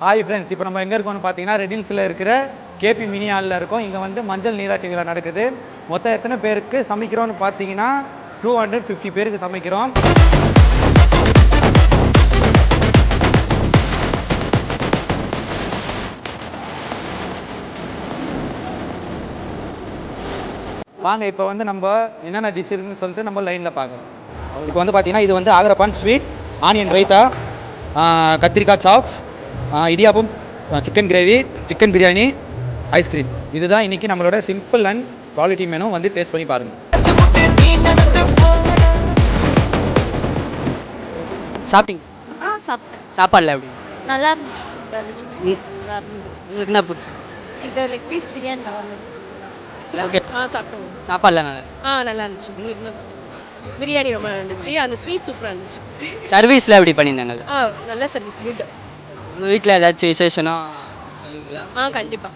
Hi friends, இப்போ நம்ம எங்கே இருக்கோம்னு பார்த்தீங்கன்னா ரெடில்ஸில் இருக்கிற கேபி மினி ஹாலில் இருக்கோம். இங்கே வந்து மஞ்சள் நீராட்டு விழா நடக்குது. மொத்தம் எத்தனை பேருக்கு சமைக்கிறோன்னு பார்த்தீங்கன்னா 250 பேருக்கு சமைக்கிறோம். வாங்க இப்போ வந்து நம்ம என்னென்ன டிஷ் இருக்குன்னு சொல்லிட்டு நம்ம லைனில் பார்க்கலாம். இப்போ வந்து பார்த்தீங்கன்னா இது வந்து ஆக்ராபான் ஸ்வீட், ஆனியன் ரைத்தா, கத்திரிக்காய் chops, idiyappam, chicken gravy, chicken biryani, ice cream. இதுதான் இன்றைக்கி நம்மளோட சிம்பிள் அண்ட் குவாலிட்டி மெனு. வந்து டேஸ்ட் பண்ணி பாருங்கள். சாப்பிட்டீங்க? சாப்பிட்டேன். சாப்பாடில் எப்படி? நல்லா இருந்துச்சு. சூப்பராக இருந்துச்சு. நல்லா இருந்தது. உங்களுக்கு என்ன பிடிச்சி? இது லெக் பீஸ் பிரியாணி நல்லா இருந்தது. ஓகே. சாப்பிட்டோம். சாப்பாடில் நல்லா நல்லா இருந்துச்சு. உங்களுக்கு என்ன? பிரியாணி ரொம்ப நல்லா இருந்துச்சு. அந்த ஸ்வீட் சூப்பராக இருந்துச்சு. சர்வீஸில் எப்படி பண்ணியிருந்தாங்க? நல்ல சர்வீஸ் குட். உங்கள் வீட்டில் ஏதாச்சும் விசேஷனா? கண்டிப்பாக.